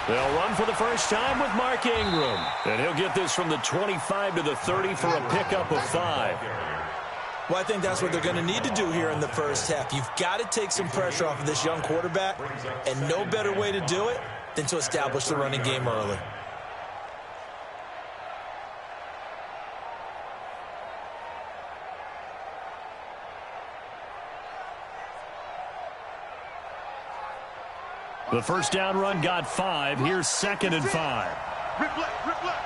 They'll run for the first time with Mark Ingram. And he'll get this from the 25 to the 30 for a pickup of 5. Well, I think that's what they're going to need to do here in the first half. You've got to take some pressure off of this young quarterback, and no better way to do it than to establish the running game early. The first down run got 5. Here's 2nd and 5. Rip left, rip left.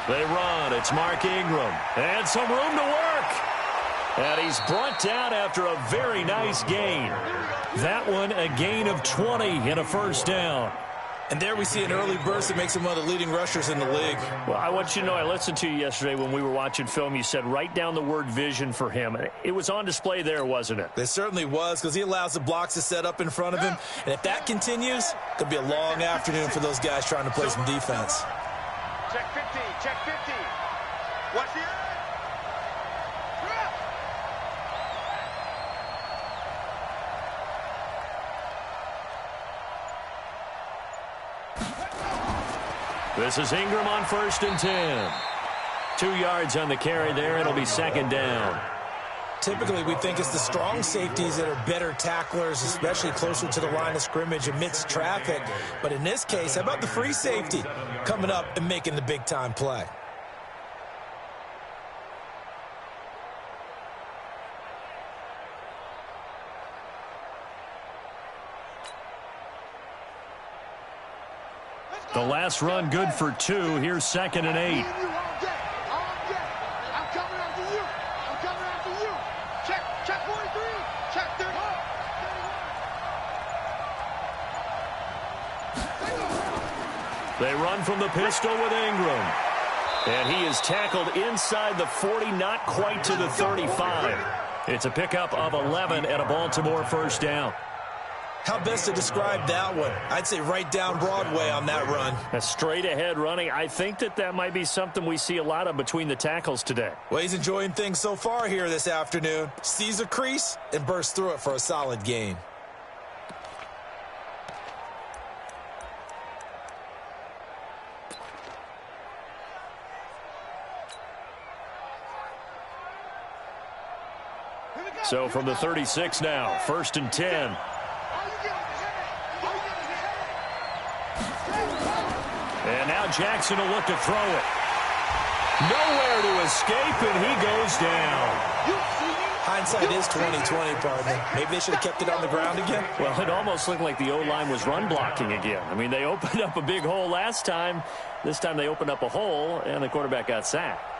They run. It's Mark Ingram. And some room to work. And he's brought down after a very nice gain. That one, a gain of 20 and a first down. And there we see an early burst that makes him one of the leading rushers in the league. Well, I want you to know, I listened to you yesterday when we were watching film. You said write down the word vision for him. It was on display there, wasn't it? It certainly was, because he allows the blocks to set up in front of him. And if that continues, it could be a long afternoon for those guys trying to play some defense. Check 50, check 50. Watch the eye. This is Ingram on 1st and 10. 2 yards on the carry there. It'll be 2nd down. Typically, we think it's the strong safeties that are better tacklers, especially closer to the line of scrimmage amidst traffic. But in this case, how about the free safety coming up and making the big-time play? The last run good for 2. Here's 2nd and 8. Check 43. Check 30. They run from the pistol with Ingram. And he is tackled inside the 40, not quite to the 35. It's a pickup of 11 and a Baltimore first down. How best to describe that one? I'd say right down Broadway on that run. A straight ahead running. I think that might be something we see a lot of between the tackles today. Well, he's enjoying things so far here this afternoon. Sees a crease and bursts through it for a solid gain. So from the 36 now, 1st and 10. And now Jackson will look to throw it. Nowhere to escape, and he goes down. Hindsight is 20/20, partner. Maybe they should have kept it on the ground again. Well, it almost looked like the O-line was run blocking again. I mean, they opened up a big hole last time. This time they opened up a hole, and the quarterback got sacked.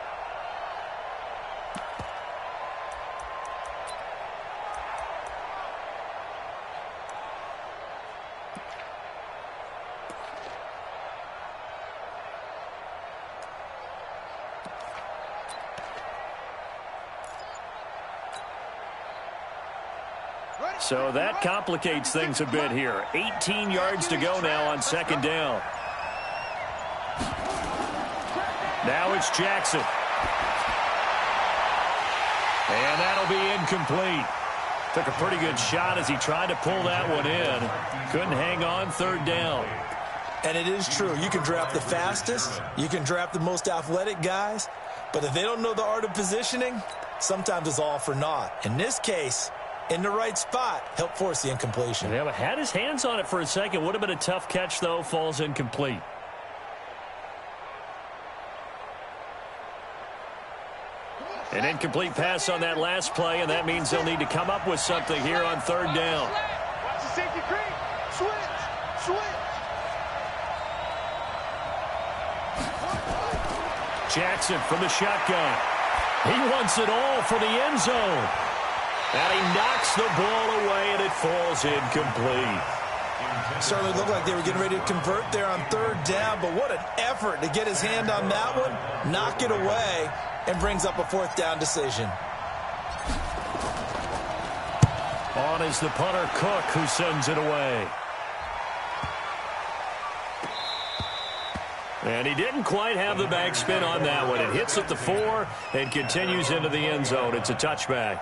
So that complicates things a bit here. 18 yards to go now on 2nd down. Now it's Jackson. And that'll be incomplete. Took a pretty good shot as he tried to pull that one in. Couldn't hang on 3rd down. And it is true. You can draft the fastest. You can draft the most athletic guys. But if they don't know the art of positioning, sometimes it's all for naught. In this case, in the right spot, help force the incompletion. Yeah, but had his hands on it for a second. Would have been a tough catch, though. Falls incomplete. An incomplete pass on that last play, and that means they'll need to come up with something here on 3rd down. Watch the safety creep. Switch. Jackson from the shotgun. He wants it all for the end zone. And he knocks the ball away, and it falls incomplete. Certainly looked like they were getting ready to convert there on 3rd down, but what an effort to get his hand on that one, knock it away, and brings up a 4th down decision. On is the punter, Cook, who sends it away. And he didn't quite have the backspin on that one. It hits at the 4 and continues into the end zone. It's a touchback.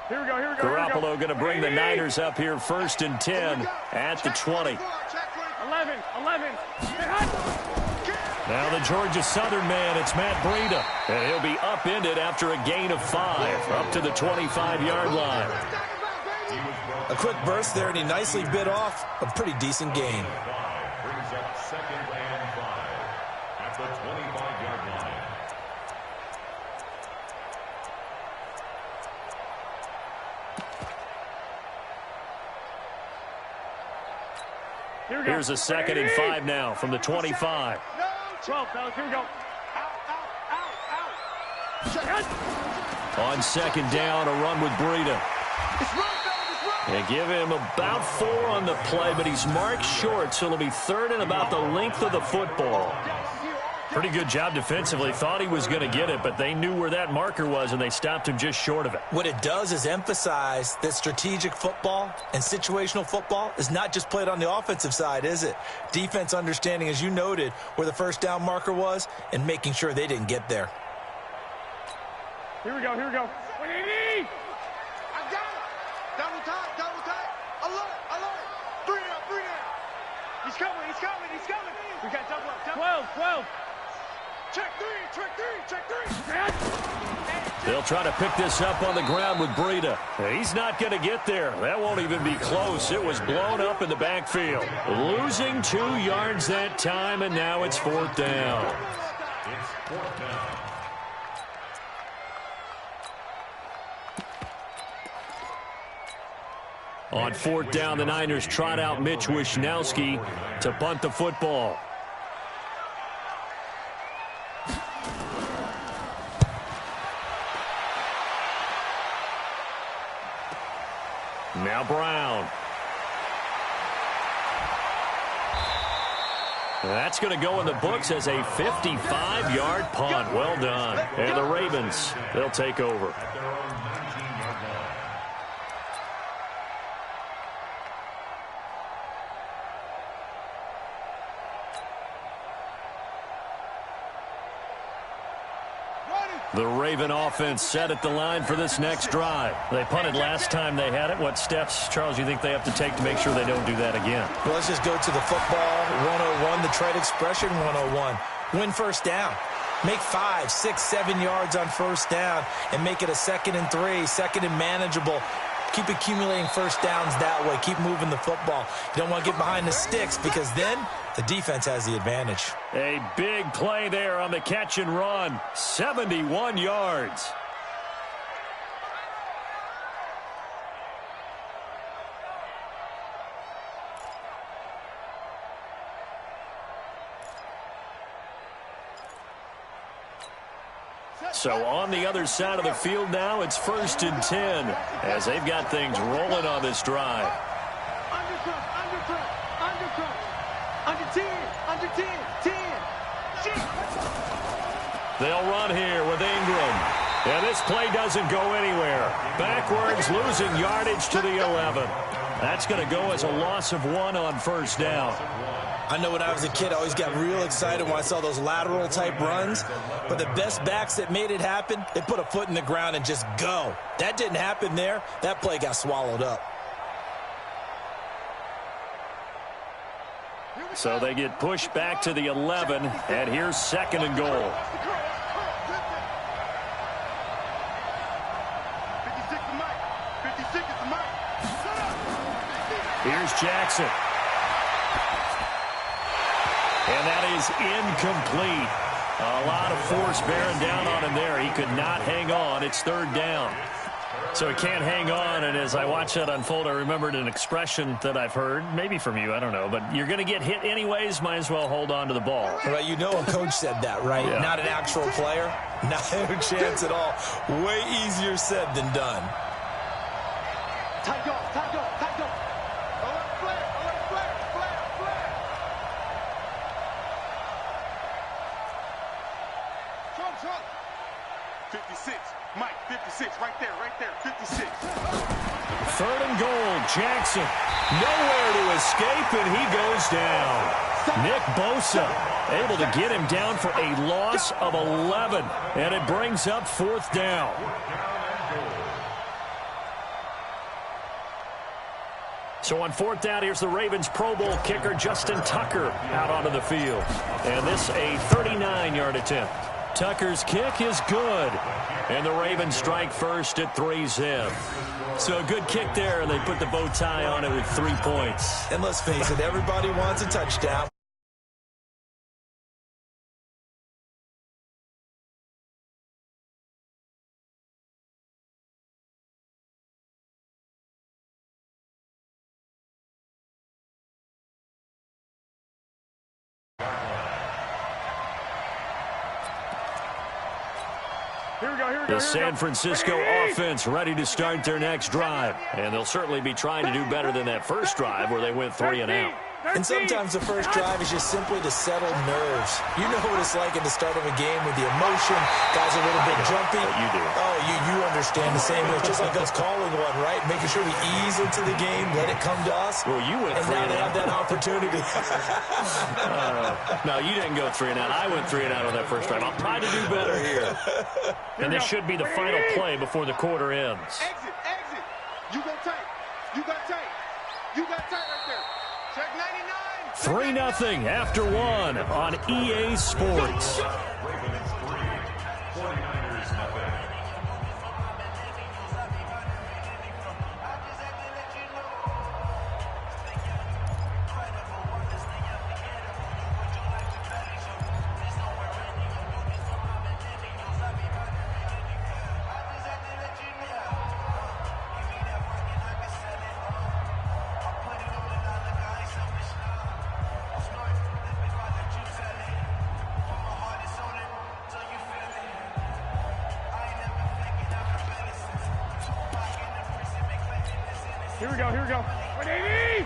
Here we go, here we go. Garoppolo going to bring the Niners up here 1st and 10 at the 20. 11. Now the Georgia Southern man, it's Matt Breida. And he'll be upended after a gain of 5, up to the 25-yard line. A quick burst there, and he nicely bit off a pretty decent gain. Brings up 2nd and 5 at the 25-yard line. Here's a 2nd and 5 now from the 25. 12, fellas, here we go. On 2nd down, a run with Breida. They give him about 4 on the play, but he's marked short, so it'll be 3rd and about the length of the football. Pretty good job defensively. Thought he was going to get it, but they knew where that marker was, and they stopped him just short of it. What it does is emphasize that strategic football and situational football is not just played on the offensive side, is it? Defense understanding, as you noted, where the 1st down marker was and making sure they didn't get there. Here we go. 180. I got it. Double tight. Alert. 3 down. He's coming. We got double up. 12. Check three. They'll try to pick this up on the ground with Breida. He's not going to get there. That won't even be close. It was blown up in the backfield. Losing 2 yards that time, and now it's 4th down. It's 4th down. On 4th down, the Niners trot out Mitch Wishnowsky to punt the football. Now Brown. That's going to go in the books as a 55-yard punt. Well done. And the Ravens, they'll take over. At their own 19-yard line. The Raven offense set at the line for this next drive. They punted last time they had it. What steps, Charles, you think they have to take to make sure they don't do that again? Well, let's just go to the football 101, the trade expression 101. Win 1st down. Make 5, 6, 7 yards on 1st down and make it a 2nd and 3, 2nd and manageable. Keep accumulating 1st downs that way. Keep moving the football. You don't want to get behind the sticks because then the defense has the advantage. A big play there on the catch and run. 71 yards. So on the other side of the field now, it's 1st and 10 as they've got things rolling on this drive. Under 10. They'll run here with Ingram. And this play doesn't go anywhere. Backwards, losing yardage to the 11. That's going to go as a loss of 1 on 1st down. I know when I was a kid, I always got real excited when I saw those lateral type runs. But the best backs that made it happen, they put a foot in the ground and just go. That didn't happen there. That play got swallowed up. So they get pushed back to the 11, and here's 2nd and goal. 56 is Mike. 56 is Mike. Here's Jackson. And that is incomplete. A lot of force bearing down on him there. He could not hang on. It's 3rd down. So he can't hang on, and as I watch that unfold, I remembered an expression that I've heard, maybe from you, I don't know, but you're going to get hit anyways, might as well hold on to the ball. Right, you know a coach said that, right? Yeah. Not an actual player. Not a chance at all. Way easier said than done. Tight go. Alert, flare. 56. Mike, 56, right there, 56. Third and goal, Jackson. Nowhere to escape, and he goes down. Nick Bosa able to get him down for a loss of 11, and it brings up fourth down. So on fourth down, here's the Ravens Pro Bowl kicker Justin Tucker out onto the field. And this a 39-yard attempt. Tucker's kick is good. And the Ravens strike first at 3-zip. So a good kick there, and they put the bow tie on it with 3 points. And let's face it, everybody wants a touchdown. The San Francisco offense ready to start their next drive. And they'll certainly be trying to do better than that first drive where they went 3 and out. And sometimes the first drive is just simply to settle nerves. You know what it's like at the start of a game with the emotion. Guys are a little bit jumpy. You do. Oh, you understand the same way. It's just like us calling one, right? Making sure we ease into the game, let it come to us. Well, you went 3 and and now out. they have that opportunity. No, you didn't go 3 and out. I went 3 and out on that first drive. I'll try to do better here. And this should be the final play before the quarter ends. Exit. You go tight. You got tight. You got tight right there. Check 99. 3-0 after 1 on EA Sports. Ravens 3, 49ers nothing. Here we go. 180.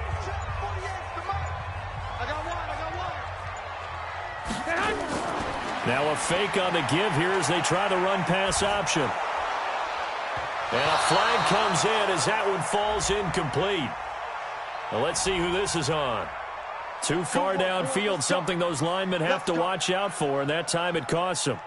I got one. Now a fake on the give here as they try the run-pass option. And a flag comes in as that one falls incomplete. Well, let's see who this is on. Too far downfield, something those linemen have to watch out for, and that time it costs them.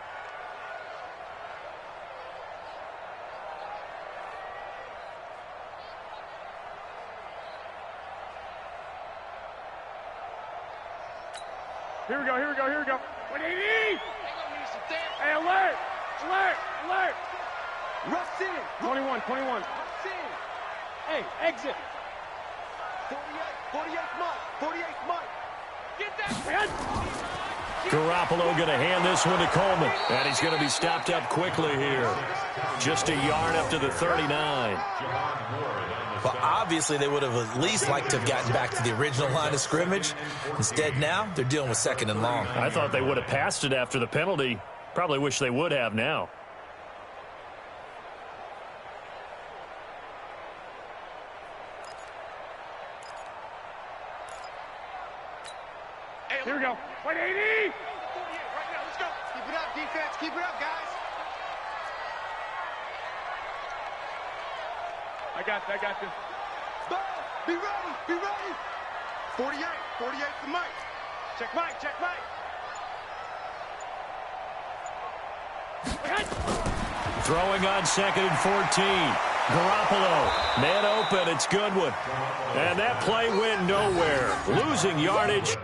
Here we go. 180. Hey, alert. Russ in. 21. Hey, exit. 48 Mike. Get that. Garoppolo going to hand this one to Coleman. And he's going to be stopped up quickly here. Just a yard up to the 39. Well, obviously, they would have at least liked to have gotten back to the original line of scrimmage. Instead, now, they're dealing with second and long. I thought they would have passed it after the penalty. Probably wish they would have now. Here we go. 180. Right now, let's go. Keep it up, defense. Keep it up, guys. I got this. Ball. Be ready. 48 for Mike. Check Mike. Throwing on 2nd and 14. Garoppolo, man open, it's Goodwin. And that play went nowhere. Losing yardage.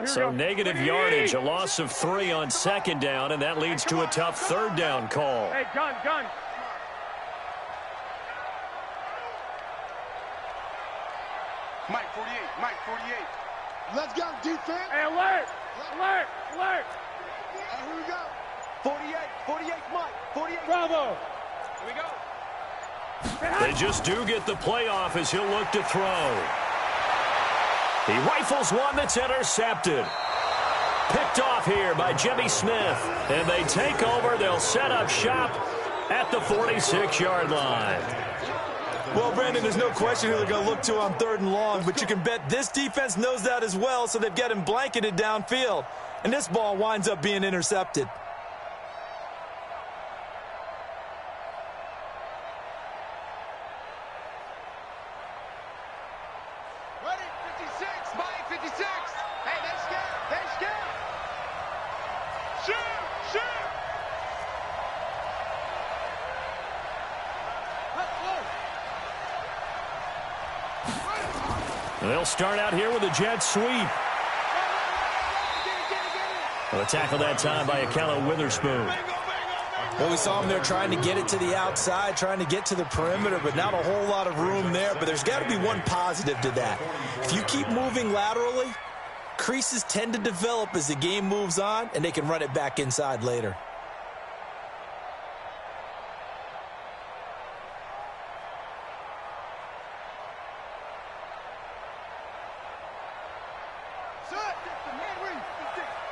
So negative yardage, a loss of 3 on second down, and that leads to a tough third down call. Hey, gun. Mike 48, Mike 48. Let's go, defense. Hey, alert. Hey, here we go. 48, Mike, 48. Bravo. Here we go. They just do get the playoff as he'll look to throw. He rifles one that's intercepted. Picked off here by Jimmy Smith. And they take over. They'll set up shop at the 46-yard line. Well, Brandon, there's no question who they're going to look to on 3rd and long, but you can bet this defense knows that as well, so they've got him blanketed downfield. And this ball winds up being intercepted. Ready, 56, Mike 56. Hey, they scared. Shoot. They'll start out here with a jet sweep. Well, a tackle that time by Akello Witherspoon. Well, we saw him there trying to get it to the outside, trying to get to the perimeter, but not a whole lot of room there. But there's got to be one positive to that. If you keep moving laterally, creases tend to develop as the game moves on, and they can run it back inside later.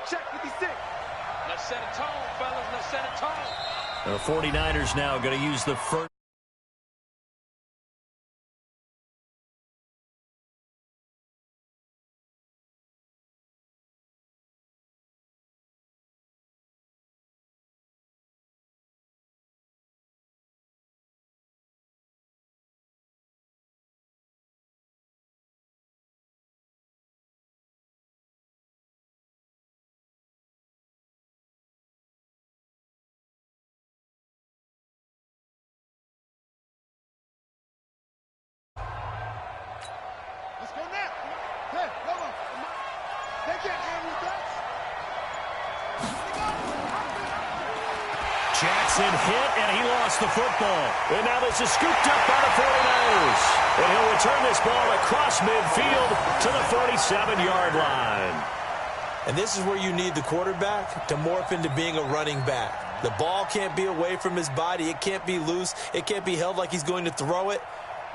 Check 56. Let's set a tone, fellas. Let's set a tone. The 49ers now going to use the first. Let's go now. Hey, come on. They can't handle that. Jackson hit, and he lost the football. And now this is scooped up by the 49ers. And he'll return this ball across midfield to the 47-yard line. And this is where you need the quarterback to morph into being a running back. The ball can't be away from his body. It can't be loose. It can't be held like he's going to throw it.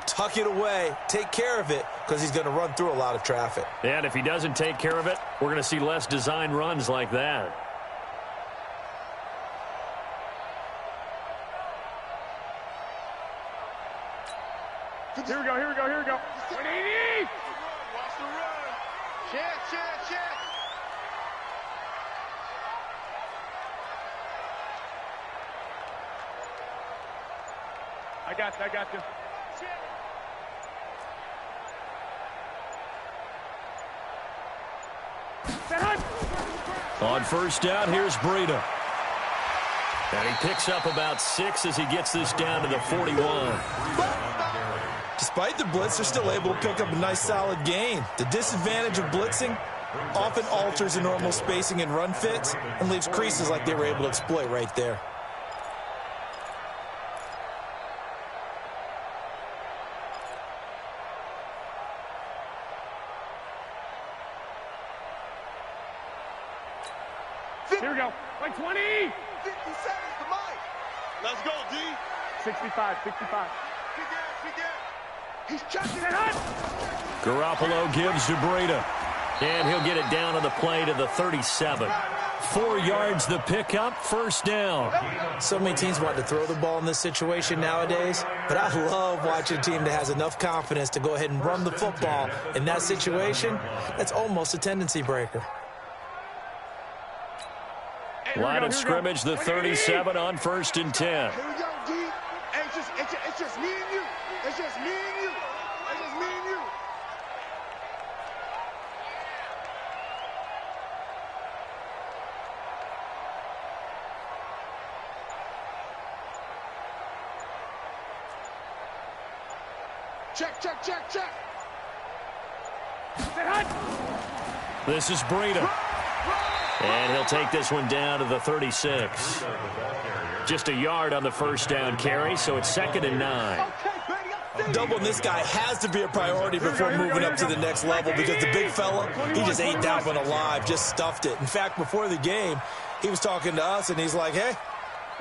Tuck it away. Take care of it because he's going to run through a lot of traffic. And if he doesn't take care of it, we're going to see less design runs like that. Here we go. 180. Watch the run. Check. I got you. On first down, here's Breida. And he picks up about 6 as he gets this down to the 41. Despite the blitz, they're still able to pick up a nice, solid gain. The disadvantage of blitzing often alters the normal spacing and run fits and leaves creases like they were able to exploit right there. Here we go. Like 20. 50 seconds to Mike. Let's go, D. 65. Big down. He's checking it. Garoppolo gives to Breida. And he'll get it down on the play to the 37. 4 yards the pickup, first down. So many teams want to throw the ball in this situation nowadays, but I love watching a team that has enough confidence to go ahead and run the football. In that situation, that's almost a tendency breaker. Line of scrimmage, the 37 on first and 10. Here we go, D. Hey, it's just me and you. It's just me and you. Check. This is Breida. And he'll take this one down to the 36. Just a yard on the first down carry, so it's 2nd and 9. Doubling this guy has to be a priority before moving up to the next level because the big fella, he just ate that one alive, just stuffed it. In fact, before the game, he was talking to us, and he's like, hey,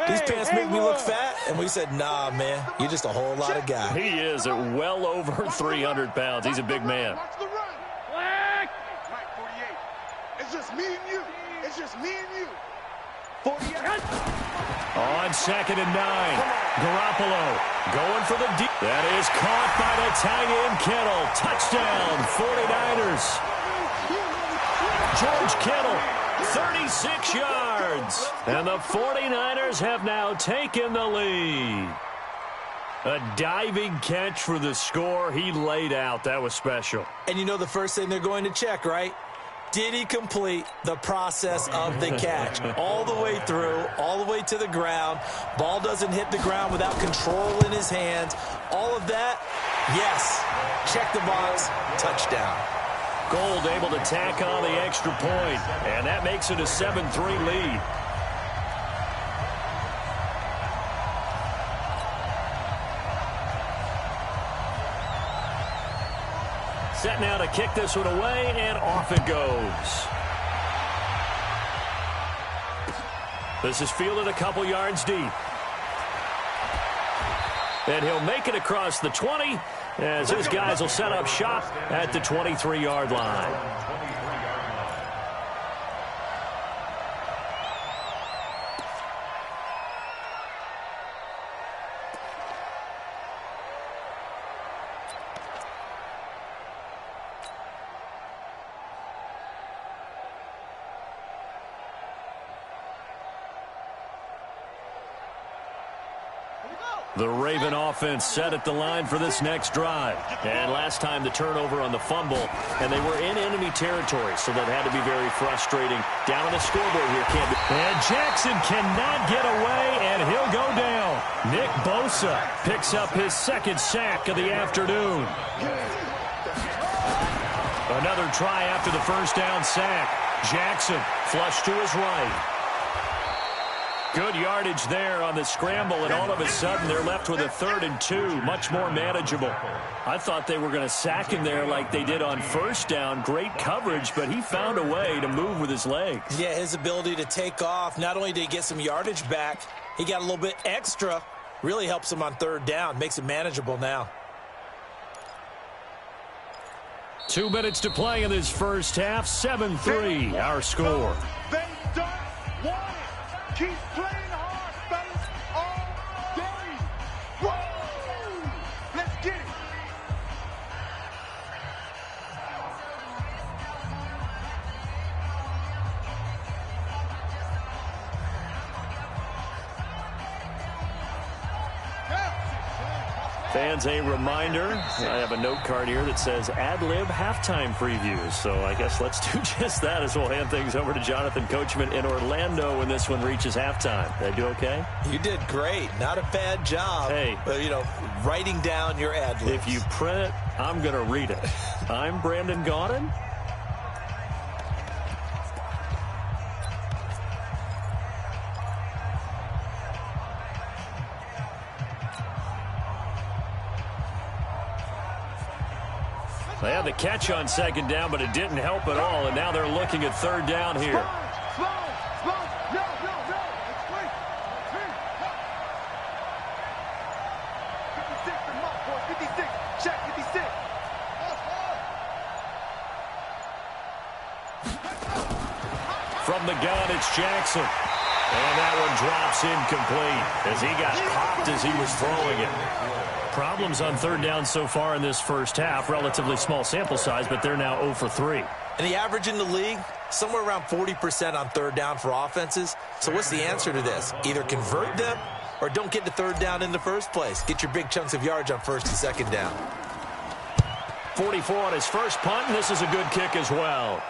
these pants make me look fat. And we said, nah, man, you're just a whole lot of guy. He is at well over 300 pounds. He's a big man. Watch the run. Mike, 48. It's just me and you. It's just me and you. 48. On 2nd and 9. Garoppolo going for the deep. That is caught by the tight end Kittle. Touchdown, 49ers. George Kittle, 36 yards. And the 49ers have now taken the lead. A diving catch for the score. He laid out. That was special. And you know the first thing they're going to check, right? Did he complete the process of the catch? All the way through, all the way to the ground. Ball doesn't hit the ground without control in his hands. All of that, yes. Check the box, touchdown. Gold able to tack on the extra point, and that makes it a 7-3 lead. Set now to kick this one away, and off it goes. This is fielded a couple yards deep. And he'll make it across the 20, as his guys will set up shop at the 23-yard line. The Raven offense set at the line for this next drive. And last time the turnover on the fumble, and they were in enemy territory, so that had to be very frustrating. Down on the scoreboard here, Camden. And Jackson cannot get away, and he'll go down. Nick Bosa picks up his 2nd sack of the afternoon. Another try after the first down sack. Jackson flush to his right. Good yardage there on the scramble, and all of a sudden they're left with a 3rd and 2, much more manageable. I thought they were going to sack him there like they did on first down. Great coverage, but he found a way to move with his legs. Yeah, his ability to take off, not only did he get some yardage back, he got a little bit extra. Really helps him on 3rd down, makes it manageable now. 2 minutes to play in this first half, 7-3, our score. They don't want it. Keep playing hard, fellas, all day. Woo! Let's get it. Fans, a reminder, I have a note card here that says ad-lib halftime previews. So I guess let's do just that as we'll hand things over to Jonathan Coachman in Orlando when this one reaches halftime. Did I do okay? You did great. Not a bad job. Hey. Writing down your ad-libs. If you print it, I'm going to read it. I'm Brandon Gaudin. They had the catch on 2nd down, but it didn't help at all, and now they're looking at 3rd down here. Slow. No. It's free. 56, the mark, boys. 56. Check, 56. From the gun, it's Jackson. And that one drops incomplete as he got popped as he was throwing it. Problems on 3rd down so far in this first half. Relatively small sample size, but they're now 0 for 3. And the average in the league, somewhere around 40% on 3rd down for offenses. So what's the answer to this? Either convert them or don't get to 3rd down in the first place. Get your big chunks of yards on 1st and 2nd down. 44 on his first punt, and this is a good kick as well.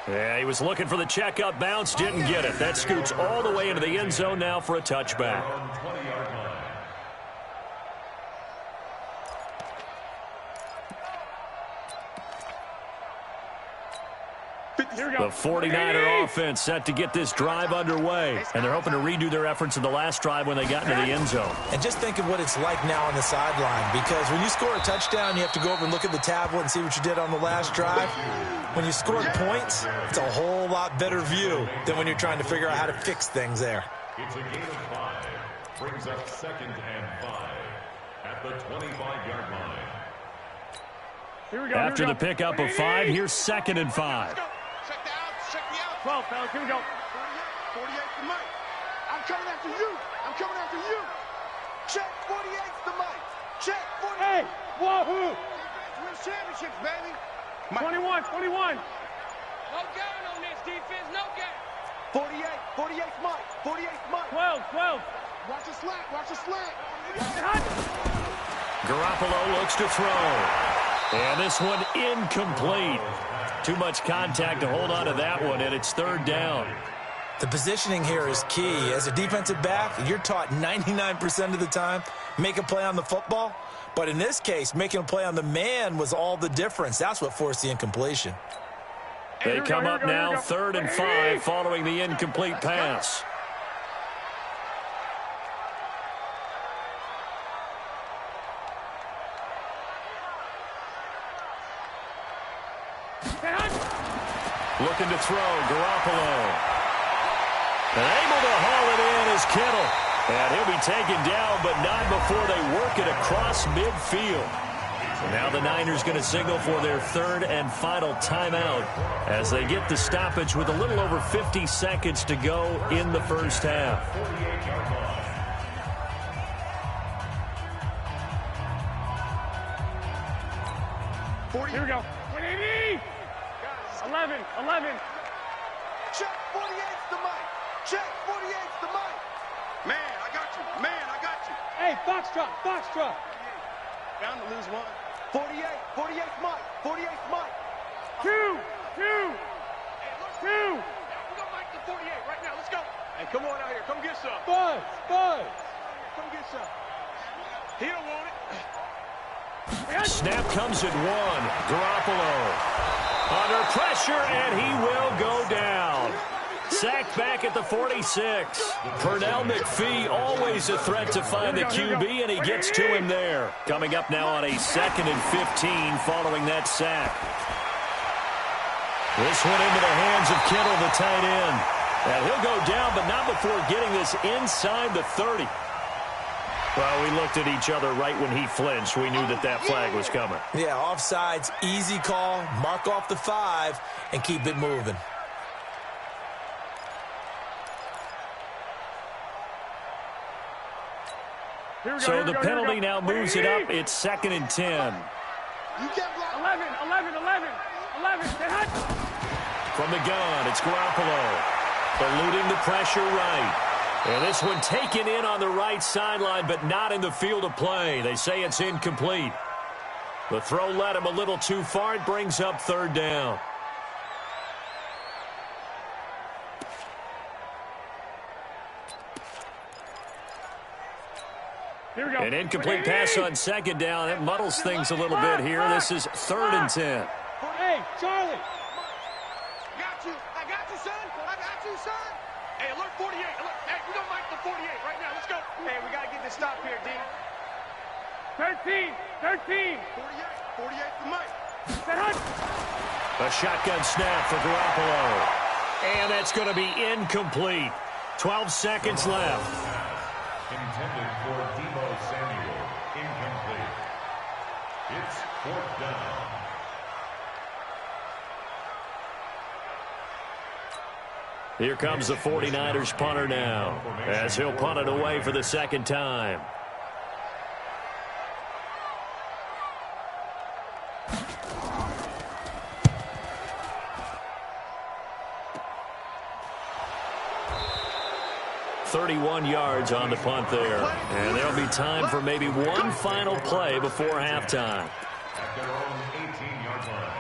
Yeah, he was looking for the checkup bounce, didn't get it. That scoots all the way into the end zone now for a touchback. Here we go. The 49er offense set to get this drive underway, and they're hoping to redo their efforts in the last drive when they got into the end zone. And just think of what it's like now on the sideline, because when you score a touchdown, you have to go over and look at the tablet and see what you did on the last drive. When you scored points, it's a whole lot better view than when you're trying to figure out how to fix things there. It's a gain of 5. Brings up 2nd and 5 at the 25-yard line. Here we go. After the pickup of 5, here's 2nd and 5. Check the out. Check the out. 12, fellas. Here we go. 48 to Mike. I'm coming after you. I'm coming after you. Check 48's the Mike. Check 48. Hey, wahoo. Defense wins championships, baby. 21, 21. No going on this defense, no game. 48's Mike. 48's Mike. 12, 12. Watch the slant. Watch the slant. Garoppolo looks to throw. And this one incomplete. Too much contact to hold on to that one, and it's 3rd down. The positioning here is key. As a defensive back, you're taught 99% of the time, make a play on the football. But in this case, making a play on the man was all the difference. That's what forced the incompletion. They come up now 3rd and 5 following the incomplete pass. Looking to throw, Garoppolo. And able to haul it in is Kittle. And he'll be taken down, but not before they work it across midfield. So now the Niners going to signal for their 3rd and final timeout as they get the stoppage with a little over 50 seconds to go in the first half. Here we go. 180. 11, 11. Check 48's the Mike. Check 48's the Mike. Man, I got you. Man, I got you. Hey, Foxtrot, Foxtrot. Bound to lose one. 48's Mike. 48's Mike. 2, 2, 2. We're gonna Mike the 48 right now. Let's go. Hey, come on out here. Come get some. Buzz, Buzz. Come get some. He don't want it. Snap comes at 1. Garoppolo under pressure, and he will go down. Sacked back at the 46. Pernell McPhee, always a threat to find the QB, and he gets to him there. Coming up now on a 2nd and 15 following that sack. This one into the hands of Kittle, the tight end. And he'll go down, but not before getting this inside the 30. Well, we looked at each other right when he flinched. We knew that that flag was coming. Yeah, offsides, easy call, mark off the 5, and keep it moving. So the penalty now moves it up. It's 2nd and 10. You get blocked. 11, 11, 11, 11. From the gun, it's Garoppolo. Eluding the pressure right. And this one taken in on the right sideline, but not in the field of play. They say it's incomplete. The throw led him a little too far. It brings up 3rd down. Here we go. An incomplete pass on 2nd down. It muddles things a little bit here. This is 3rd and 10. Hey, Charlie. Got you. I got you, son. I got you, son. Hey, alert 48. Alert. Hey, we don't Mike the 48 right now. Let's go. Hey, we got to get this stop here, D. 13, 13. 48 to Mike. A shotgun snap for Garoppolo. And that's going to be incomplete. 12 seconds left. Intended for Deebo Samuel. Incomplete. It's 4th down. Here comes the 49ers punter now, as he'll punt it away for the 2nd time. .31 yards on the punt there. And there'll be time for maybe one final play before halftime. At their own 18-yard line.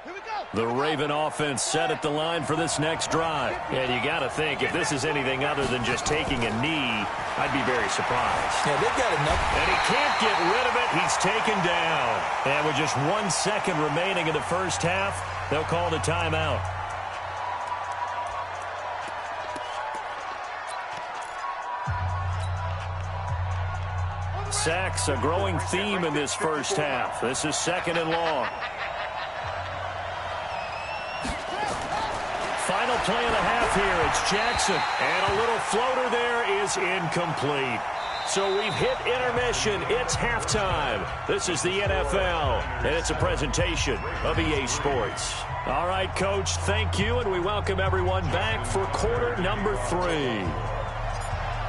Here we go. The Raven offense set at the line for this next drive. And you got to think, if this is anything other than just taking a knee, I'd be very surprised. Yeah, they've got enough. And he can't get rid of it. He's taken down. And with just 1 second remaining in the first half, they'll call the timeout. Sacks, a growing theme in this first half. This is 2nd and long. Final play of the half here. It's Jackson. And a little floater there is incomplete. So we've hit intermission. It's halftime. This is the NFL, and it's a presentation of EA Sports. All right, Coach, thank you, and we welcome everyone back for quarter number 3.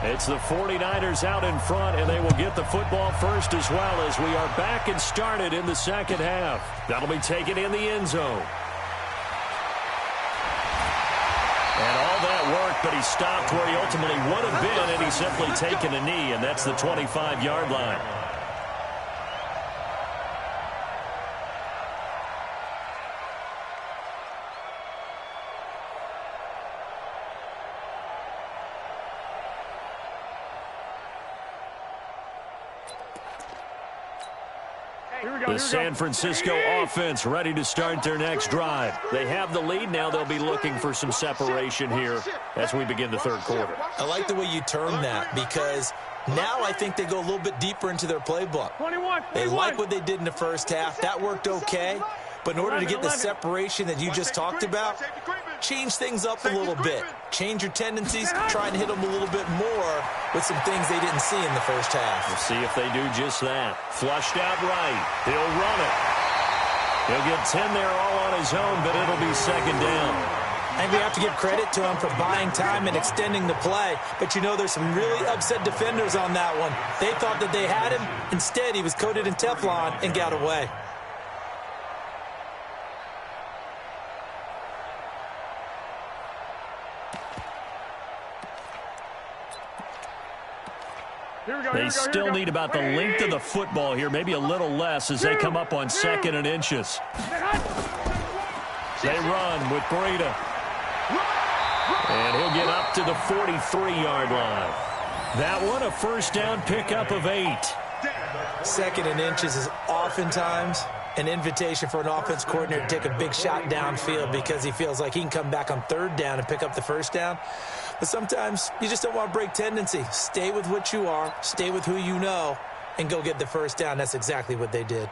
It's the 49ers out in front, and they will get the football first as well as we are back and started in the second half. That'll be taken in the end zone. And all that work, but he stopped where he ultimately would have been, and he's simply taken a knee, and that's the 25-yard line. The San Francisco offense ready to start their next drive. They have the lead. Now they'll be looking for some separation here as we begin the third quarter. I like the way you term that, because now I think they go a little bit deeper into their playbook. They like what they did in the first half. That worked okay. But in order to get the separation that you just talked about, change things up a little bit. Change your tendencies, try and hit them a little bit more with some things they didn't see in the first half. We'll see if they do just that. Flushed out right. He'll run it. He'll get 10 there all on his own, but it'll be second down. And we have to give credit to him for buying time and extending the play. But, you know, there's some really upset defenders on that one. They thought that they had him. Instead, he was coated in Teflon and got away. They still need about the length of the football here, maybe a little less as they come up on 2nd and inches. They run with Breida. And he'll get up to the 43-yard line. That one, a first down pickup of 8. 2nd and inches is oftentimes an invitation for an offense coordinator to take a big shot downfield because he feels like he can come back on 3rd down and pick up the first down. But sometimes you just don't want to break tendency. Stay with what you are, stay with who you know, and go get the first down. That's exactly what they did.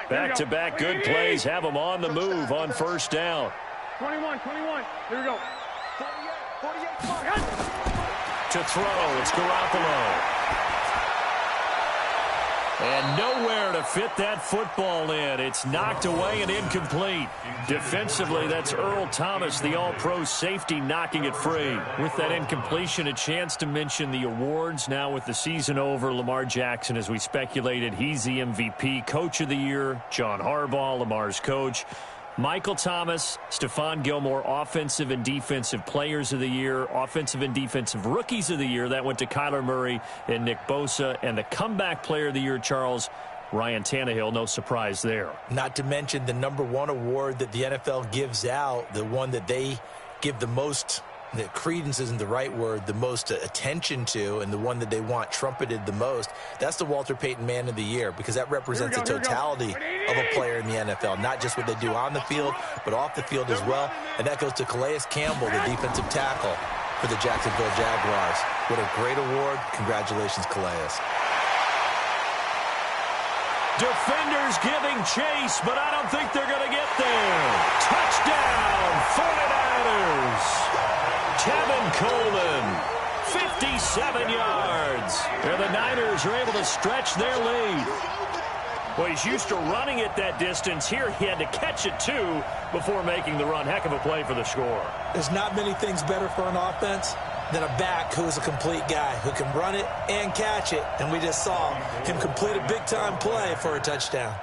Back-to-back good plays have them on the move on first down. 21. Here we go. 48. To throw, it's Garoppolo. And nowhere to fit that football in. It's knocked away and incomplete. Defensively, that's Earl Thomas, the all-pro safety, knocking it free. With that incompletion, a chance to mention the awards. Now with the season over, Lamar Jackson, as we speculated, he's the MVP, Coach of the Year. John Harbaugh, Lamar's coach. Michael Thomas, Stephon Gilmore, Offensive and Defensive Players of the Year, Offensive and Defensive Rookies of the Year. That went to Kyler Murray and Nick Bosa. And the Comeback Player of the Year, Charles, Ryan Tannehill. No surprise there. Not to mention the #1 award that the NFL gives out, the one that they give the most, the credence isn't the right word, the most attention to, and the one that they want trumpeted the most. That's the Walter Payton Man of the Year, because that represents the totality of a player in the NFL, not just what they do on the field, but off the field as well. And that goes to Calais Campbell, the defensive tackle for the Jacksonville Jaguars. What a great award. Congratulations, Calais. Defenders giving chase, but I don't think they're going to get there. Touchdown, 49ers. Kevin Coleman, 57 yards. And the Niners are able to stretch their lead. Well, he's used to running it that distance. Here he had to catch it, too, before making the run. Heck of a play for the score. There's not many things better for an offense than a back who is a complete guy who can run it and catch it. And we just saw him complete a big-time play for a touchdown.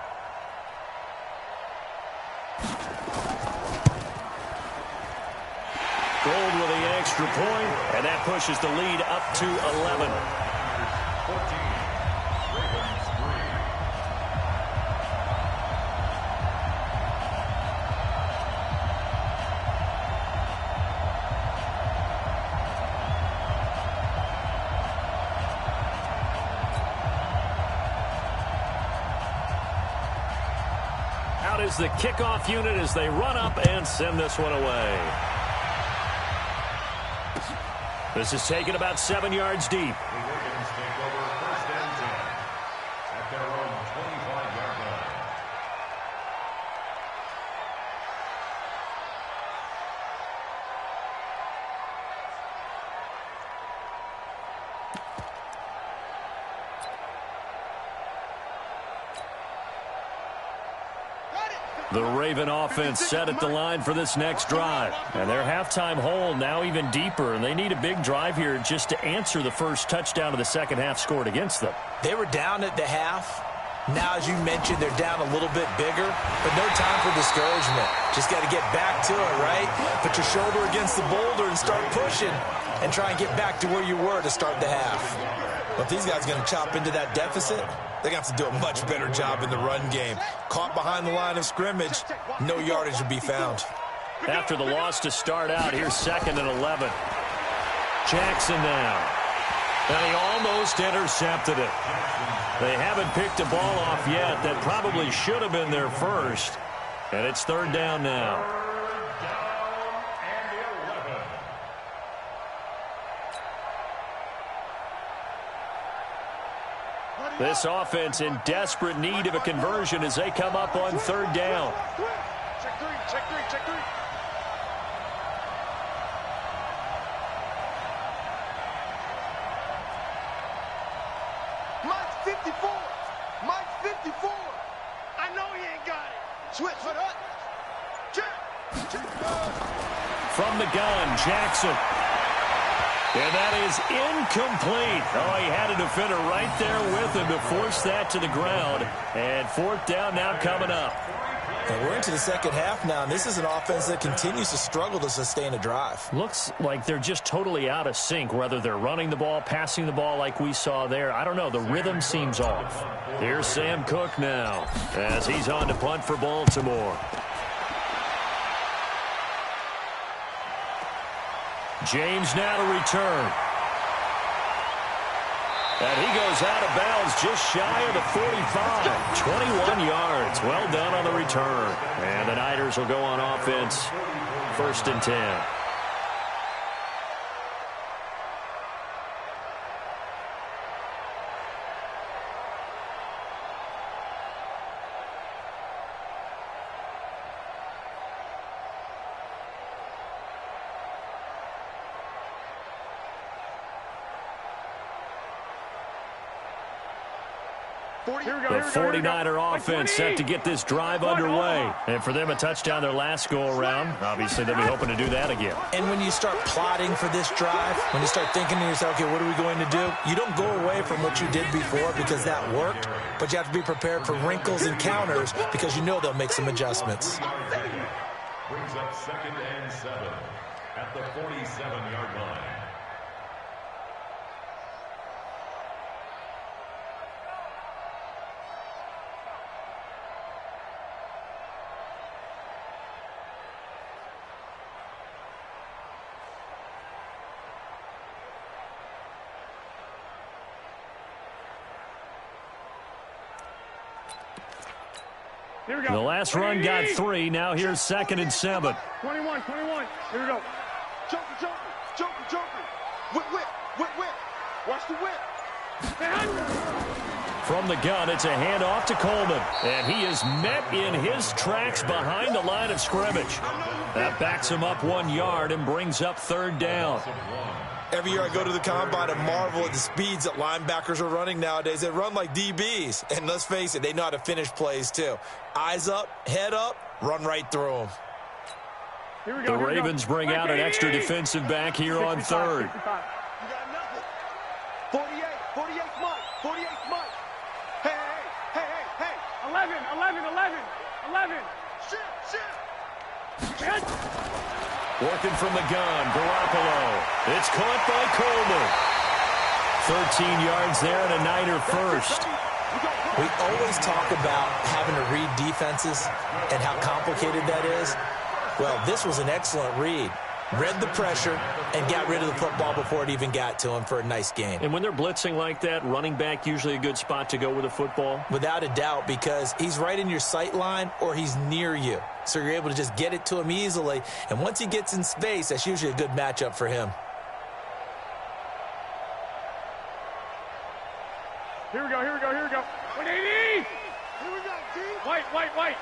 Gold with the extra point, and that pushes the lead up to 11. 14. Ravens 3. Out is the kickoff unit as they run up and send this one away. This is taken about 7 yards deep. The Ravens take over 1st and 10 at their own 25-yard line. The Raven offense set at the line for this next drive. And their halftime hole now even deeper. And they need a big drive here just to answer the first touchdown of the second half scored against them. They were down at the half. Now, as you mentioned, they're down a little bit bigger, but no time for discouragement. Just got to get back to it, right? Put your shoulder against the boulder and start pushing and try and get back to where you were to start the half. But if these guys are going to chop into that deficit, they're going to have to do a much better job in the run game. Caught behind the line of scrimmage, no yardage would be found. After the loss to start out, here's 2nd and 11. Jackson now. And he almost intercepted it. They haven't picked a ball off yet. That probably should have been their first. And it's 3rd down now. This offense in desperate need of a conversion as they come up on 3rd down. Check three, check three, check three. Mike's 54. Mike's 54. I know he ain't got it. Switch for that. Check. Check. From the gun, Jackson. And that is incomplete. Oh, he had a defender right there with him to force that to the ground. And 4th down now coming up. And we're into the second half now, and this is an offense that continues to struggle to sustain a drive. Looks like they're just totally out of sync, whether they're running the ball, passing the ball like we saw there. I don't know. The rhythm seems off. Here's Sam Cook now as he's on to punt for Baltimore. James now to return. And he goes out of bounds just shy of the 45. 21 yards. Well done on the return. And the Niners will go on offense. 1st and 10. The 49er offense set to get this drive underway. And for them, a touchdown their last go-around. Obviously, they'll be hoping to do that again. And when you start plotting for this drive, when you start thinking to yourself, okay, what are we going to do? You don't go away from what you did before because that worked, but you have to be prepared for wrinkles and counters because you know they'll make some adjustments. Brings up 2nd and 7 at the 47-yard line. Here we go. The last run got 3. Now here's 2nd and 7. 21. Here we go. Joker. Whip. Watch the whip. From the gun, it's a handoff to Coleman. And he is met in his tracks behind the line of scrimmage. That backs him up 1 yard and brings up 3rd down. Every year I go to the combine and marvel at the speeds that linebackers are running nowadays. They run like DBs. And let's face it, they know how to finish plays too. Eyes up, head up, run right through them. Here we go. The Ravens bring out an extra defensive back here on 3rd. You got nothing. 48 Mike. 48 Mike. Hey. 11. Shit. Fourth working from the gun. Garoppolo. It's caught by Coleman. 13 yards there and a Niner first. We always talk about having to read defenses and how complicated that is. Well, this was an excellent read. Read the pressure and got rid of the football before it even got to him for a nice gain. And when they're blitzing like that, running back usually a good spot to go with the football? Without a doubt, because he's right in your sight line or he's near you. So you're able to just get it to him easily. And once he gets in space, that's usually a good matchup for him. Here we go, here we go, here we go. 180! Here we go, T. White. Back.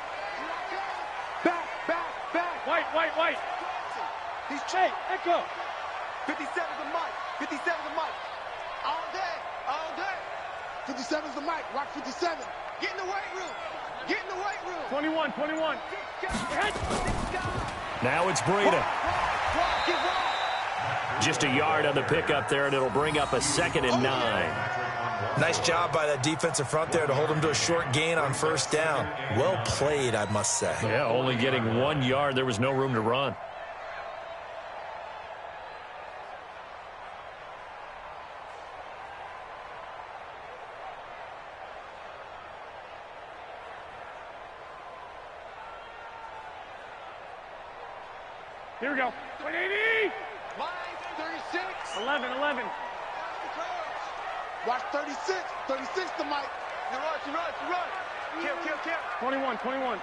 White. He's cheap. Echo. 57's the mic. 57's the mic. All day. 57's the mic. Rock 57. Get in the weight room. 21. Now it's Breida. Get wide. Just a yard on the pickup there, and it'll bring up a 2nd and 9. Nice job by that defensive front there to hold him to a short gain on first down. Well played, I must say. Yeah, only getting 1 yard. There was no room to run. Here we go. 180! Line 36. 11. Watch 36. 36 the mic. You run. Kill. 21. 12.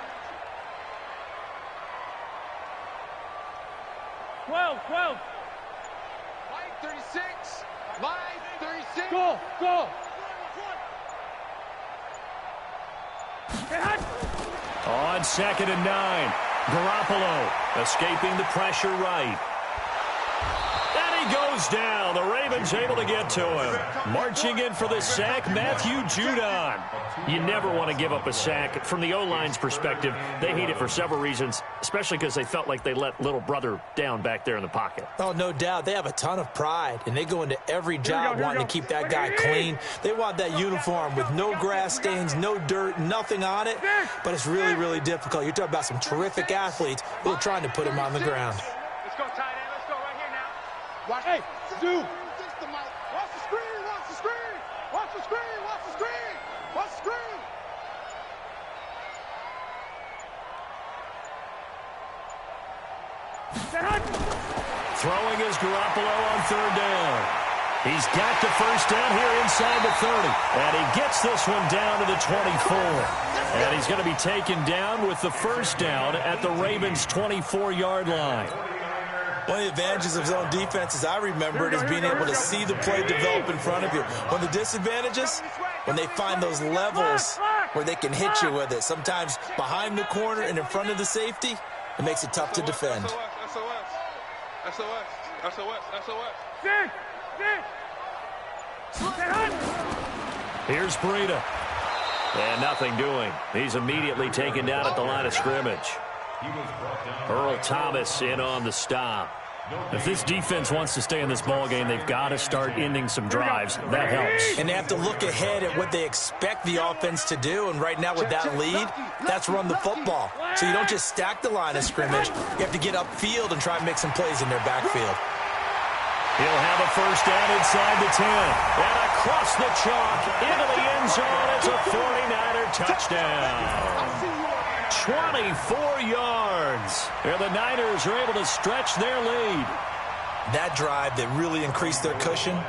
Line 36. Line 36. Go. Hey, hot. On 2nd and 9. Garoppolo escaping the pressure right. And he goes down. The Ravens able to get to him. Marching in for the sack, Matthew Judon. You never want to give up a sack. From the O-line's perspective, they hate it for several reasons, especially because they felt like they let little brother down back there in the pocket. Oh, no doubt. They have a ton of pride, and they go into every job wanting to keep that guy clean. They want that uniform with no grass stains, no dirt, nothing on it. But it's really, really difficult. You're talking about some terrific athletes who are trying to put him on the ground. Let's go, tight end. Let's go right here now. Watch. Hey, dude. The mic. Watch the screen. Throwing is Garoppolo on 3rd down. He's got the first down here inside the 30. And he gets this one down to the 24. And he's going to be taken down with the first down at the Ravens' 24-yard line. One of the advantages of zone defense, as I remember it, is being able to see the play develop in front of you. One of the disadvantages, when they find those levels where they can hit you with it, sometimes behind the corner and in front of the safety, it makes it tough to defend. Here's Breida. And nothing doing. He's immediately taken down at the line of scrimmage. Earl Thomas in on the stop. If this defense wants to stay in this ball game, they've got to start ending some drives. That helps. And they have to look ahead at what they expect the offense to do. And right now with that lead, that's run the football. So you don't just stack the line of scrimmage. You have to get upfield and try and make some plays in their backfield. He'll have a first down inside the 10. And across the chalk into the end zone. It's a 49er touchdown. 24 yards. And the Niners are able to stretch their lead. That drive that really increased their cushion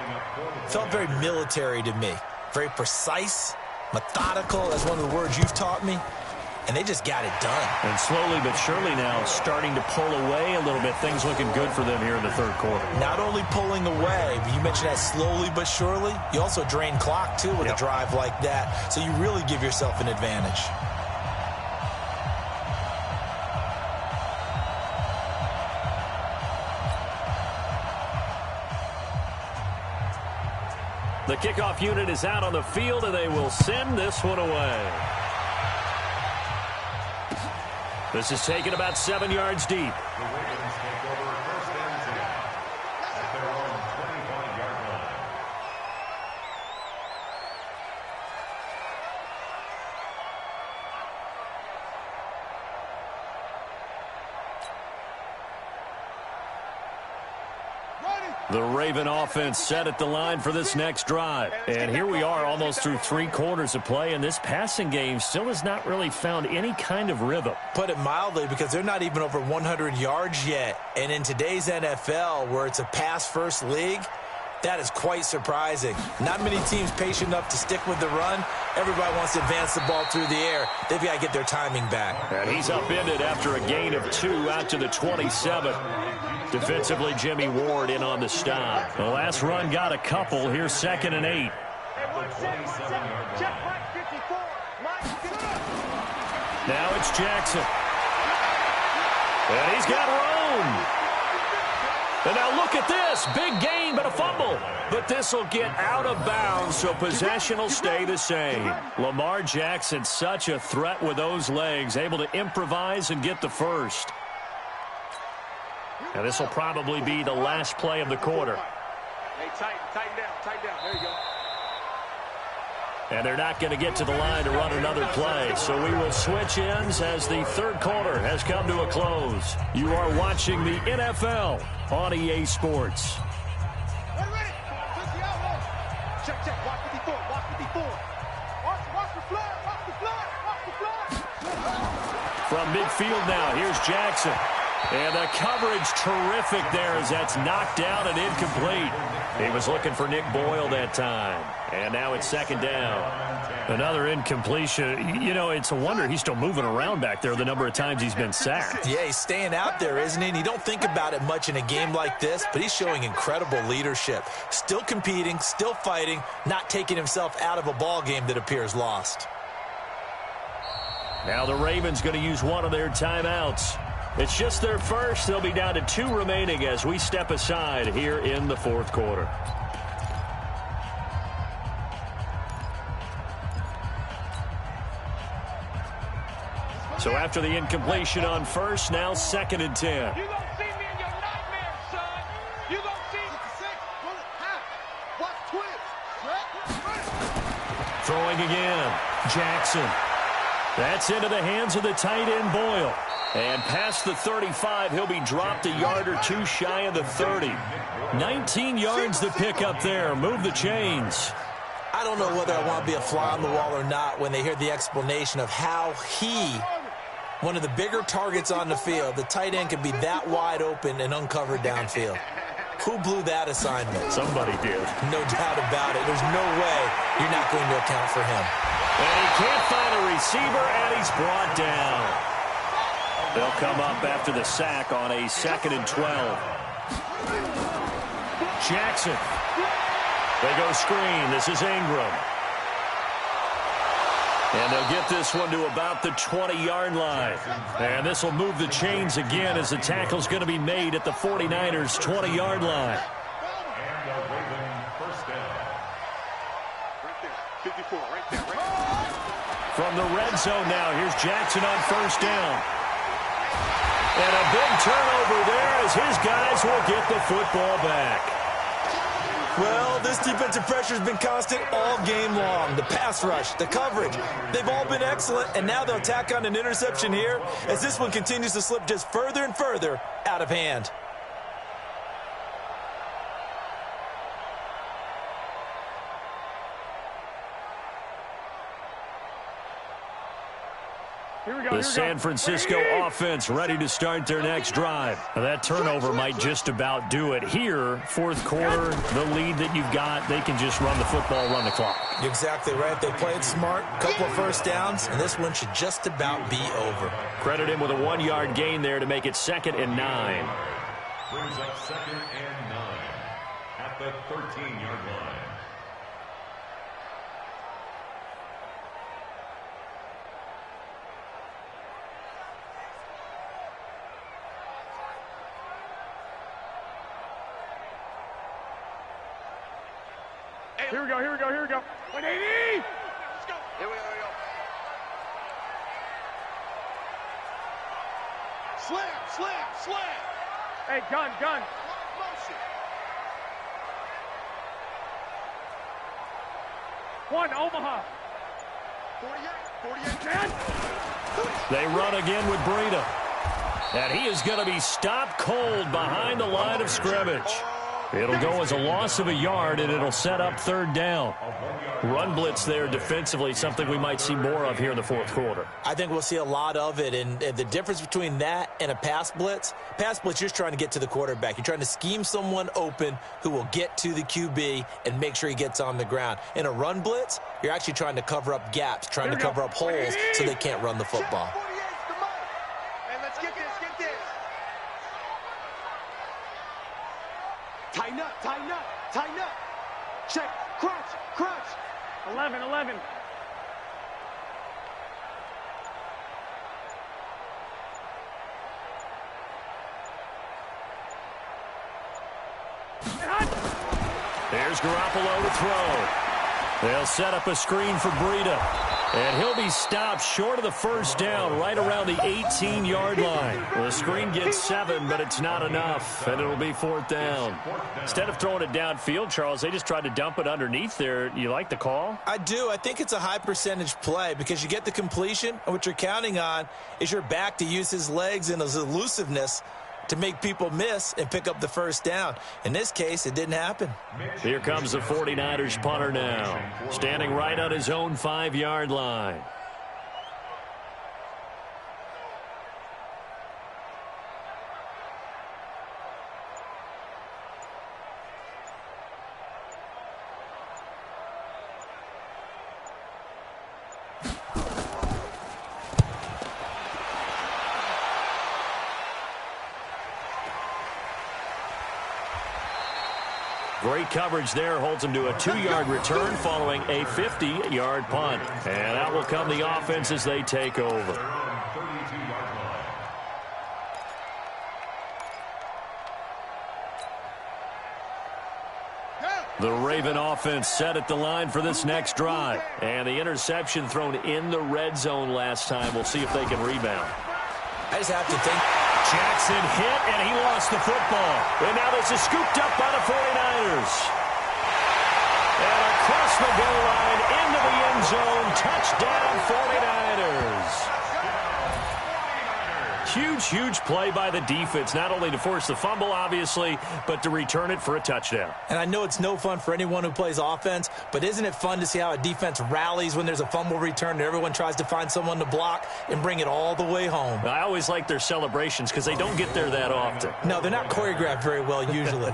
felt very military to me. Very precise, methodical. That's one of the words you've taught me. And they just got it done. And slowly but surely now starting to pull away a little bit. Things looking good for them here in the third quarter. Not only pulling away, but you mentioned that slowly but surely. You also drain clock, too, with a drive like that. So you really give yourself an advantage. The kickoff unit is out on the field, and they will send this one away. This is taken about 7 yards deep. The Ravens take over first and 10 at their own 25-yard line. The Raven offense set at the line for this next drive. And here we are almost through 3 quarters of play, and this passing game still has not really found any kind of rhythm. Put it mildly, because they're not even over 100 yards yet. And in today's NFL, where it's a pass-first league, that is quite surprising. Not many teams patient enough to stick with the run. Everybody wants to advance the ball through the air. They've got to get their timing back. And he's upended after a gain of 2 out to the 27. Defensively, Jimmy Ward in on the stop. The last run got a couple. Here's 2nd and 8. Now it's Jackson. And he's got room. And now look at this. Big gain, but a fumble. But this will get out of bounds, so possession will stay the same. Lamar Jackson, such a threat with those legs, able to improvise and get the first. Now this will probably be the last play of the quarter. Hey, tighten down. There you go. And they're not going to get to the line to run another play. So we will switch ends as the 3rd quarter has come to a close. You are watching the NFL on EA Sports. Ready. Check. Watch 54. Watch the flag. Watch the flag. From midfield now, here's Jackson. And the coverage terrific there as that's knocked down and incomplete. He was looking for Nick Boyle that time. And now it's 2nd down. Another incompletion. You know, it's a wonder he's still moving around back there the number of times he's been sacked. Yeah, he's staying out there, isn't he? And you don't think about it much in a game like this, but he's showing incredible leadership. Still competing, still fighting, not taking himself out of a ball game that appears lost. Now the Ravens going to use one of their timeouts. It's just their first. They'll be down to 2 remaining as we step aside here in the 4th quarter. So after the incompletion on first, now 2nd and 10. You gonna see me in your nightmares, son. You gonna see. Watch twins. Throwing again. Jackson. That's into the hands of the tight end, Boyle. And past the 35, he'll be dropped a yard or 2 shy of the 30. 19 yards to pick up there. Move the chains. I don't know whether I want to be a fly on the wall or not when they hear the explanation of how one of the bigger targets on the field, the tight end, can be that wide open and uncovered downfield. Who blew that assignment? Somebody did. No doubt about it. There's no way you're not going to account for him. And he can't find a receiver, and he's brought down. They'll come up after the sack on a 2nd and 12. Jackson. They go screen. This is Ingram. And they'll get this one to about the 20-yard line. And this will move the chains again as the tackle's going to be made at the 49ers' 20-yard line. And the Raven first down. Right there. 54. Right there. From the red zone now, here's Jackson on 1st down. And a big turnover there as his guys will get the football back. Well, this defensive pressure has been constant all game long. The pass rush, the coverage, they've all been excellent, and now they'll tack on an interception here as this one continues to slip just further and further out of hand. The San Francisco offense ready to start their next drive. Now that turnover might just about do it. Here, 4th quarter, the lead that you've got, they can just run the football, run the clock. You're exactly right. They played smart, couple of first downs, and this one should just about be over. Credit him with a 1-yard gain there to make it 2nd and 9. Brings up 2nd and 9 at the 13-yard line. Here we go. 180. Let's go. Here we go. Slam. Hey, gun. Motion. 1, Omaha. 48, man. They run again with Breida. And he is going to be stopped cold behind the line of scrimmage. It'll go as a loss of a yard, and it'll set up third down. Run blitz there defensively, something we might see more of here in the fourth quarter. I think we'll see a lot of it, and the difference between that and a pass blitz, you're just trying to get to the quarterback. You're trying to scheme someone open who will get to the QB and make sure he gets on the ground. In a run blitz, you're actually trying to cover up gaps, trying to cover up holes so they can't run the football. And let's get this, get this. Tighten up, tighten up, tighten up. Check, crunch, crunch. 11. There's Garoppolo to throw. They'll set up a screen for Breida. And he'll be stopped short of the first down, right around the 18-yard line. The screen gets 7, but it's not enough, and it'll be fourth down. Instead of throwing it downfield, Charles, they just tried to dump it underneath there. You like the call? I do. I think it's a high-percentage play because you get the completion, and what you're counting on is your back to use his legs and his elusiveness to make people miss and pick up the first down. In this case, it didn't happen. Here comes the 49ers punter now, standing right on his own 5-yard line. Great coverage there, holds him to a 2-yard return following a 50-yard punt. And out will come the offense as they take over. The Raven offense set at the line for this next drive. And the interception thrown in the red zone last time. We'll see if they can rebound. I just have to think. Jackson hit, and he lost the football. And now this is scooped up by the 49ers. And across the goal line, into the end zone, touchdown 49ers. Huge play by the defense, not only to force the fumble, obviously, but to return it for a touchdown. And I know it's no fun for anyone who plays offense, but isn't it fun to see how a defense rallies when there's a fumble return and everyone tries to find someone to block and bring it all the way home? I always like their celebrations because they don't get there that often. No, they're not choreographed very well usually.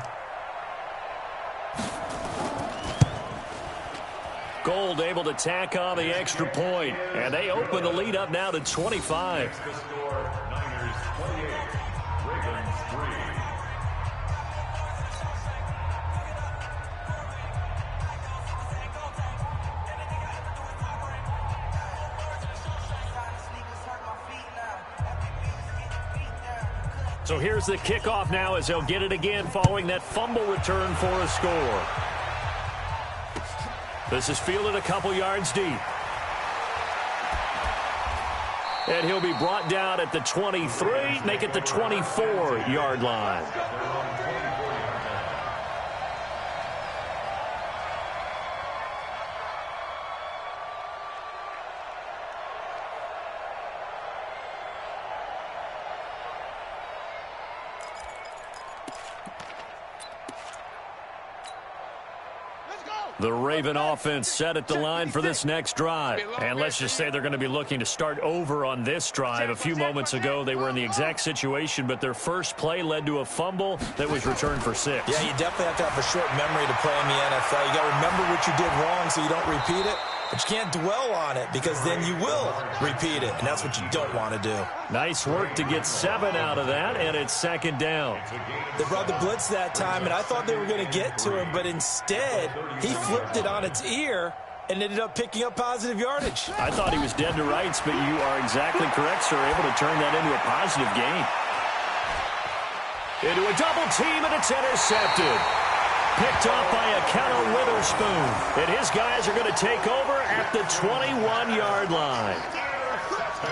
Gold able to tack on the extra point, and they open the lead up now to 25. The score, Niners 28, Ravens 3. So here's the kickoff now as they'll get it again following that fumble return for a score. This is fielded a couple yards deep. And he'll be brought down at the 23, make it the 24-yard line. The Raven offense set at the line for this next drive. And let's just say they're going to be looking to start over on this drive. A few moments ago, they were in the exact situation, but their first play led to a fumble that was returned for 6. Yeah, you definitely have to have a short memory to play in the NFL. You got to remember what you did wrong so you don't repeat it. But you can't dwell on it because then you will repeat it, and that's what you don't want to do. Nice work to get 7 out of that, and it's second down. They brought the blitz that time, and I thought they were going to get to him, but instead he flipped it on its ear and ended up picking up positive yardage. I thought he was dead to rights, but you are exactly correct, sir. Able to turn that into a positive gain. Into a double team, and it's intercepted. Picked off by a Akello Witherspoon. And his guys are going to take over at the 21-yard line.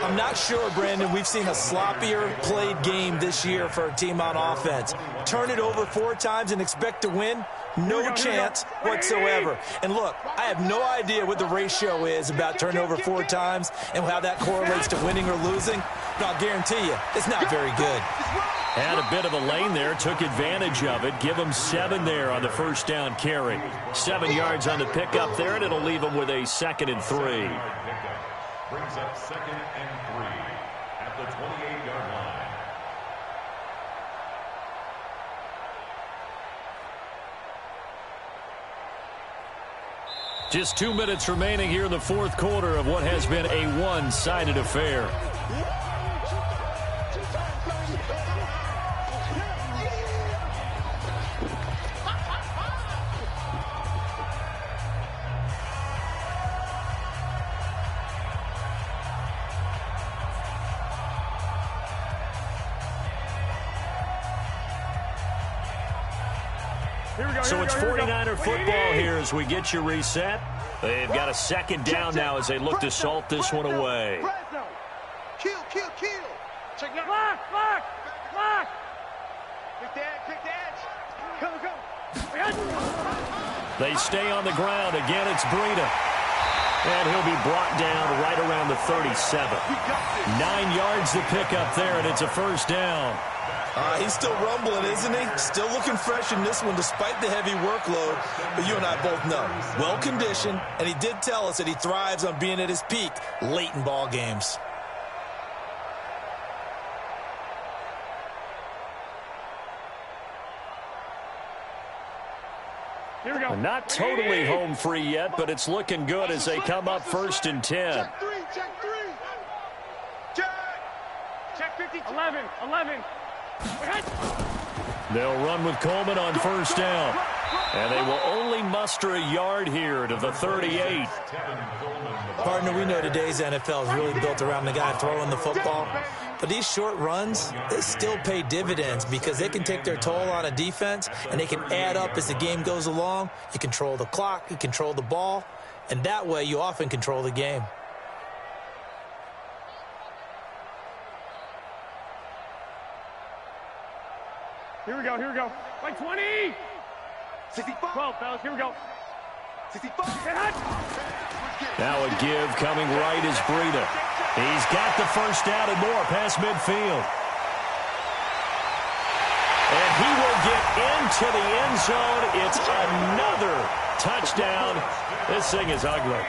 I'm not sure, Brandon, we've seen a sloppier played game this year for a team on offense. Turn it over 4 times and expect to win? No chance whatsoever. And look, I have no idea what the ratio is about turnover 4 times and how that correlates to winning or losing, but I'll guarantee you it's not very good. Had a bit of a lane there, took advantage of it. Give him 7 there on the first down carry. 7 yards on the pickup there, and it'll leave him with a 2nd and 3. Brings up 2nd and 3 at the 28-yard line. Just 2 minutes remaining here in the fourth quarter of what has been a one-sided affair. So it's 49er football here as we get you reset. They've got a 2nd down now as they look to salt this one away. Kill. Check that. Lock. Quick the edge. Go. They stay on the ground. Again, it's Breida. And he'll be brought down right around the 37. 9 yards to pick up there, and it's a first down. He's still rumbling, isn't he? Still looking fresh in this one despite the heavy workload. But you and I both know, well-conditioned, and he did tell us that he thrives on being at his peak late in ball games. Here we go. Not totally home free yet, but it's looking good as they come up 1st and 10. Check 3. Check 50. 11. They'll run with Coleman on first down. And they will only muster a yard here to the 38. Partner, we know today's NFL is really built around the guy throwing the football. But these short runs, they still pay dividends because they can take their toll on a defense and they can add up as the game goes along. You control the clock, you control the ball, and that way you often control the game. Here we go. Like 20. 65. 12, fellas. Here we go. 65. Now a give coming right is Breida. He's got the first down and more past midfield. And he will get into the end zone. It's another touchdown. This thing is ugly.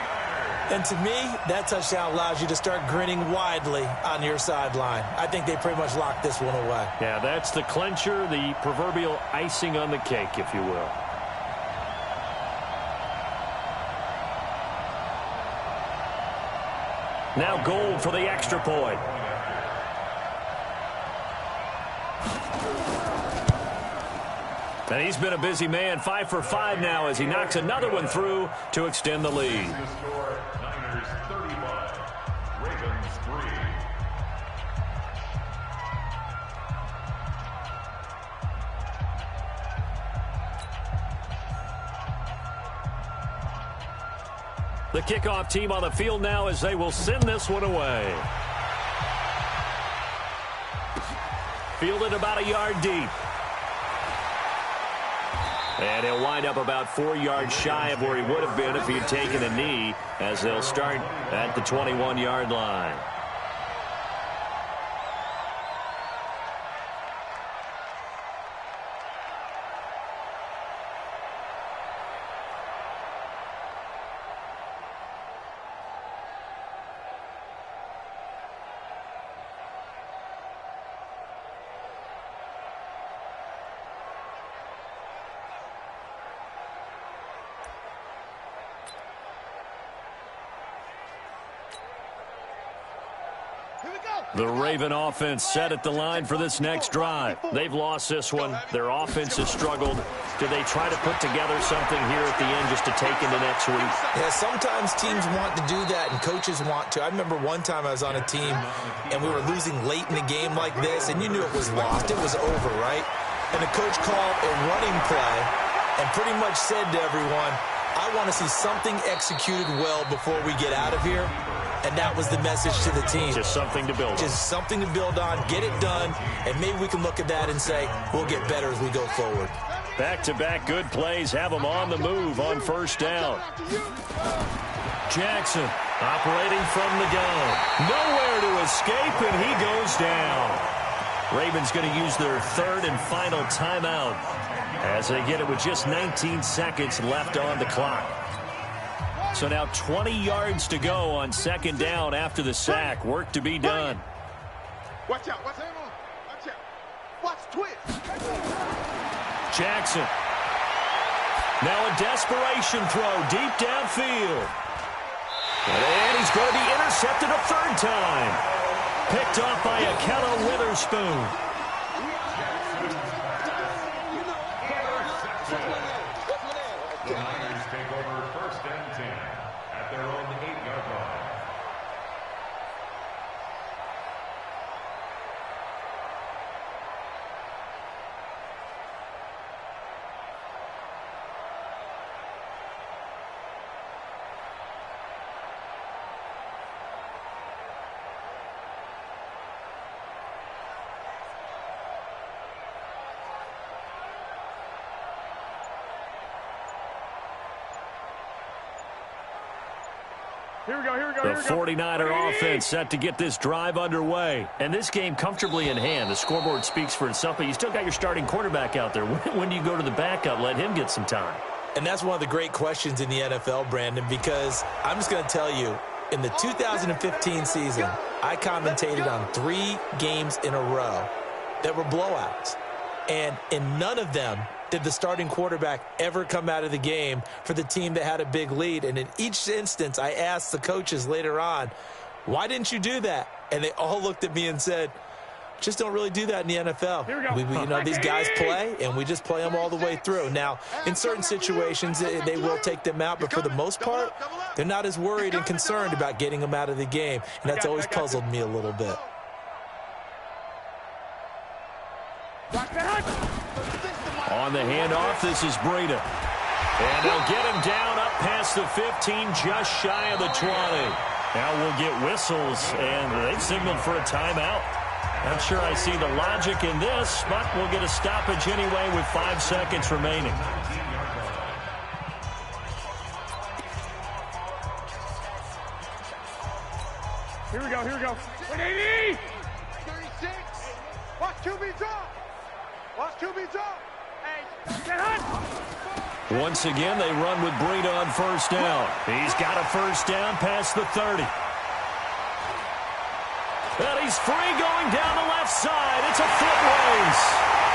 And to me, that touchdown allows you to start grinning widely on your sideline. I think they pretty much locked this one away. Yeah, that's the clincher, the proverbial icing on the cake, if you will. Now Gold for the extra point. And he's been a busy man, 5 for 5 now as he knocks another one through to extend the lead. Niners 35, Ravens 3. The kickoff team on the field now as they will send this one away. Fielded about a yard deep. And he'll wind up about 4 yards shy of where he would have been if he had taken a knee as they'll start at the 21-yard line. The Raven offense set at the line for this next drive. They've lost this one. Their offense has struggled. Do they try to put together something here at the end just to take into next week? Yeah, sometimes teams want to do that and coaches want to. I remember one time I was on a team and we were losing late in a game like this and you knew it was lost. It was over, right? And the coach called a running play and pretty much said to everyone, I want to see something executed well before we get out of here. And that was the message to the team. Just something to build on. Just something to build on, get it done, and maybe we can look at that and say, we'll get better as we go forward. Back-to-back good plays have them on the move on first down. Jackson operating from the gun. Nowhere to escape, and he goes down. Ravens going to use their third and final timeout as they get it with just 19 seconds left on the clock. So now 20 yards to go on second down after the sack. Work to be done. Watch out. Watch out. Watch out. Watch twist. Jackson. Now a desperation throw deep downfield. And he's going to be intercepted a third time. Picked off by Akello Witherspoon. The Niners take over first and 10 at their own 8-yard line. Here we go, here we go, The here we go. 49er offense set to get this drive underway. And this game comfortably in hand. The scoreboard speaks for itself, but you still got your starting quarterback out there. When do you go to the backup? Let him get some time. And that's one of the great questions in the NFL, Brandon, because I'm just going to tell you, in the 2015 season, I commentated on 3 games in a row that were blowouts. And in none of them did the starting quarterback ever come out of the game for the team that had a big lead. And in each instance, I asked the coaches later on, why didn't you do that? And they all looked at me and said, just don't really do that in the NFL. Here we go. You know, these guys play, and we just play them all the way through. Now, in certain situations, they will take them out, but for the most part, they're not as worried and concerned about getting them out of the game. And that's always puzzled me a little bit. On the handoff, this is Breida. And they'll get him down up past the 15, just shy of the 20. Now we'll get whistles, and they've signaled for a timeout. Not sure I see the logic in this, but we'll get a stoppage anyway with 5 seconds remaining. Here we go, here we go. 180! 36. Watch QB drop. Watch QB drop. Once again, they run with Breida on first down. He's got a first down past the 30. And he's free going down the left side. It's a foot race.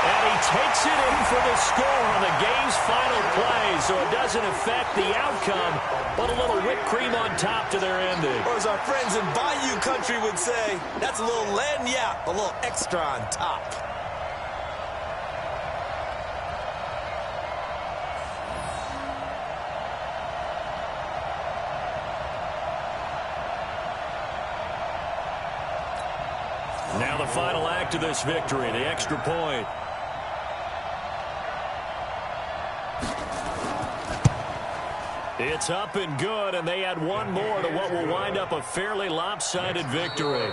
And he takes it in for the score on the game's final play, so it doesn't affect the outcome, but a little whipped cream on top to their ending. Or as our friends in Bayou country would say, that's a little lagniappe, a little extra on top. Now the final act of this victory, the extra point. It's up and good, and they add one more to what will wind up a fairly lopsided victory.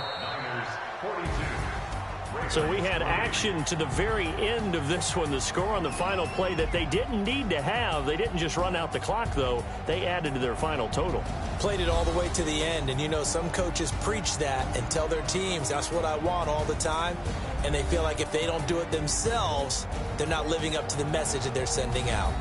So we had action to the very end of this one, the score on the final play that they didn't need to have. They didn't just run out the clock, though. They added to their final total. Played it all the way to the end, and you know, some coaches preach that and tell their teams, that's what I want all the time, and they feel like if they don't do it themselves, they're not living up to the message that they're sending out.